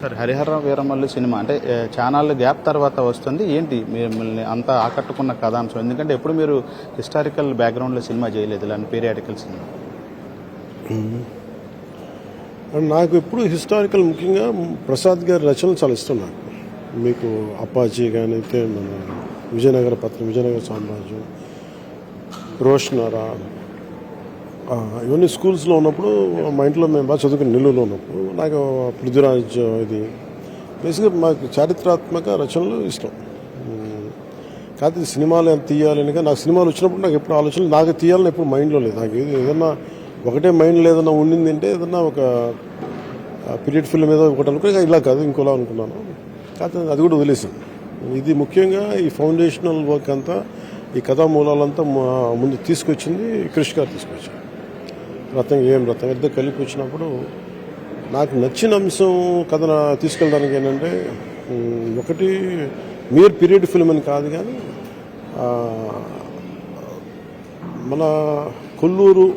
Sir Harihara Veeramallu cinema అంటే channel gap తర్వాత వస్తుంది. ఏంటి మిమ్మల్ని అంత ఆకట్టుకున్న కథాంశం? ఎందుకంటే ఎప్పుడు మీరు హిస్టారికల్ బ్యాక్గ్రౌండ్లో సినిమా చేయలేదు, ఇలాంటి పీరియాడికల్ సినిమా. నాకు ఎప్పుడు హిస్టారికల్, ముఖ్యంగా ప్రసాద్ గారి రచనలు చాలా ఇష్టం. నాకు మీకు అప్పాజీ కానీ అయితే మన విజయనగర పత్రం, విజయనగర సామ్రాజ్యం, రోషనారా, ఇవన్నీ స్కూల్స్లో ఉన్నప్పుడు మా ఇంట్లో మేము బాగా చదువుకుని నెల్లూరులో ఉన్నప్పుడు నాకు పృథ్వీరాజ్ ఇది బేసిక్గా మాకు చారిత్రాత్మక రచనలు ఇష్టం. కాకపోతే సినిమాలు ఎంత తీయాలని, నాకు సినిమాలు వచ్చినప్పుడు నాకు ఎప్పుడు ఆలోచనలు నాకు తీయాలని ఎప్పుడు మైండ్లో లేదు. నాకు ఏదన్నా ఒకటే మైండ్లో ఏదన్నా ఉండింది అంటే ఏదన్నా ఒక పీరియడ్ ఫిల్మ్ ఏదో ఒకటి అనుకుని ఇలా కాదు ఇంకోలా అనుకున్నాను. కాకపోతే అది కూడా వదిలేసాను. ఇది ముఖ్యంగా ఈ ఫౌండేషనల్ వర్క్ అంతా, ఈ కథా మూలాలంతా ముందు తీసుకొచ్చింది క్రిష్ గారు తీసుకొచ్చారు. రత్నం ఇద్దరు కలిపి వచ్చినప్పుడు నాకు నచ్చిన అంశం కథ తీసుకెళ్ళడానికి ఏంటంటే, ఒకటి మీరు పీరియడ్ ఫిల్మ్ అని కాదు కానీ మన కొల్లూరు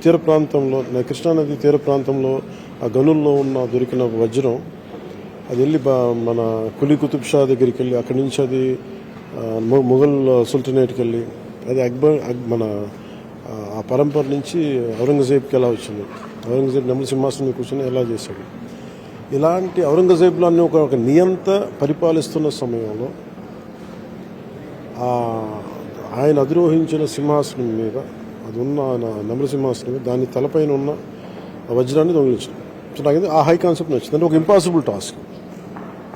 తీర ప్రాంతంలో, కృష్ణానది తీర ప్రాంతంలో ఆ గనుల్లో దొరికిన వజ్రం, అది వెళ్ళి మన కులీ కుతుబ్ షా దగ్గరికి వెళ్ళి అక్కడి నుంచి అది మొఘల్ సుల్తానేట్కి వెళ్ళి అది మన ఆ పరంపర నుంచి ఔరంగజేబ్కి ఎలా వచ్చింది, ఔరంగజేబ్ నెమలి సింహాసనం కూర్చొని ఎలా చేశాడు, ఇలాంటి ఔరంగజేబ్లో అన్ని ఒక నియంత పరిపాలిస్తున్న సమయంలో ఆయన అధిరోహించిన సింహాసనం మీద, అది ఉన్న నెమలి సింహాసనం మీద దాని తలపైన ఉన్న వజ్రాన్ని దొంగిలించడం. సో నాకు ఆ హై కాన్సెప్ట్ నచ్చింది. అంటే ఒక ఇంపాసిబుల్ టాస్క్,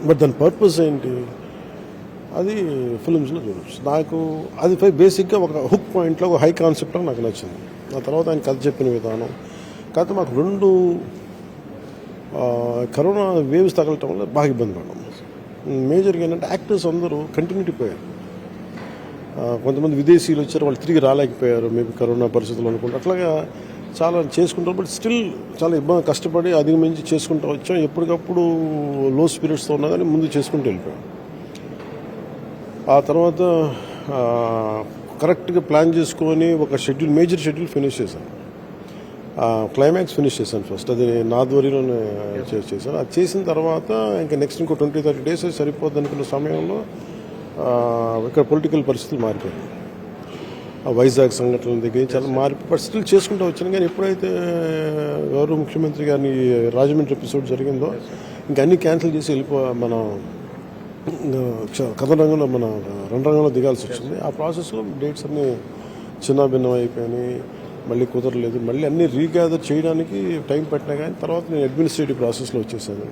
బట్ దాని పర్పస్ ఏంటి అది ఫిల్మ్స్లో చూడవచ్చు. నాకు అది బేసిక్గా ఒక హుక్ పాయింట్లో ఒక హై కాన్సెప్ట్ నాకు నచ్చింది. ఆ తర్వాత ఆయన కథ చెప్పిన విధానం. కాకపోతే మాకు 2 కరోనా వేవ్స్ తగలటం వల్ల బాగా ఇబ్బంది పడ్డాం. మేజర్గా ఏంటంటే యాక్టర్స్ అందరూ కంటిన్యూటీ పోయారు. కొంతమంది విదేశీయులు వచ్చారు, వాళ్ళు తిరిగి రాలేకపోయారు మేబీ కరోనా పరిస్థితులు అనుకుంటా. అట్లాగా చాలా చేసుకుంటారు. బట్ స్టిల్ చాలా ఇబ్బంది, కష్టపడి అధిగమించి చేసుకుంటూ వచ్చాం. ఎప్పటికప్పుడు లో స్పిరిట్స్తో ఉన్నా కానీ ముందు చేసుకుంటూ వెళ్ళిపోయాం. ఆ తర్వాత కరెక్ట్గా ప్లాన్ చేసుకొని ఒక షెడ్యూల్, మేజర్ షెడ్యూల్ ఫినిష్ చేశాను. క్లైమాక్స్ ఫినిష్ చేశాను ఫస్ట్. అది నా ధ్వరిలోనే చేశాను. అది చేసిన తర్వాత ఇంకా నెక్స్ట్ ఇంకో 20-30 డేస్ సరిపోద్ది అనుకున్న సమయంలో ఇక్కడ పొలిటికల్ పరిస్థితులు మారిపోయాయి. వైజాగ్ సంఘటనల దగ్గర చాలా మారిపోయి, బట్ స్టిల్ చేసుకుంటూ వచ్చాను. కానీ ఎప్పుడైతే గౌరవ ముఖ్యమంత్రి గారిని రాజమండ్రి ఎపిసోడ్ జరిగిందో ఇంకా అన్నీ క్యాన్సిల్ చేసి మన కథ రంగంలో, మన రంగంలో దిగాల్సి వచ్చింది. ఆ ప్రాసెస్లో డేట్స్ అన్నీ చిన్నభిన్నం అయిపోయినాయి. మళ్ళీ కుదరలేదు. మళ్ళీ అన్నీ రీగ్యాదర్ చేయడానికి టైం పట్టినా కానీ తర్వాత నేను అడ్మినిస్ట్రేటివ్ ప్రాసెస్లో వచ్చేసాను.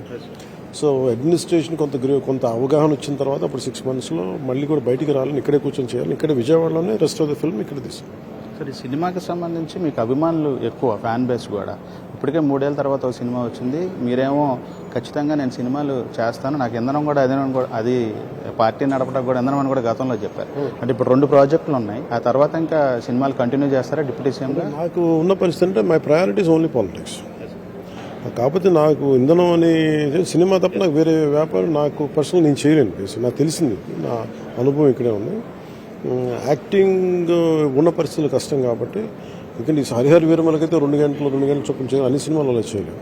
సో అడ్మినిస్ట్రేషన్ కొంత అవగాహన వచ్చిన తర్వాత అప్పుడు 6 monthsలో మళ్ళీ కూడా బయటికి రావాలని, ఇక్కడే కూర్చొని చేయాలి. ఇక్కడే విజయవాడలోనే రెస్ట్ ఆఫ్ ద ఫిల్మ్ ఇక్కడ తీసాను. సార్, ఈ సినిమాకి సంబంధించి మీకు అభిమానులు ఎక్కువ, ఫ్యాన్ బేస్ కూడా. ఇప్పటికే 3 ఏళ్ళ తర్వాత ఒక సినిమా వచ్చింది. మీరేమో ఖచ్చితంగా నేను సినిమాలు చేస్తాను, నాకు ఇంధనం కూడా అది పార్టీ నడపడానికి కూడా ఇంధనం అని కూడా గతంలో చెప్పారు. అంటే ఇప్పుడు 2 ప్రాజెక్టులు ఉన్నాయి. ఆ తర్వాత ఇంకా సినిమాలు కంటిన్యూ చేస్తారా డిప్యూటీ సీఎంగా? నాకు ఉన్న పరిస్థితి అంటే మై ప్రయారిటీస్ ఓన్లీ పాలిటిక్స్. కాకపోతే నాకు ఇంధనం అని సినిమా తప్ప నాకు వేరే వ్యాపారం నాకు పర్సనల్ నేను చేయలేను. నాకు తెలిసింది, నా అనుభవం ఇక్కడే ఉంది. యాక్టింగ్ ఉన్న పరిస్థితులు కష్టం కాబట్టి, ఎందుకంటే ఈ హరిహర వీరమలకైతే 2 గంటలు చొప్పున చేయాలి, అన్ని సినిమాలలో చేయలేము.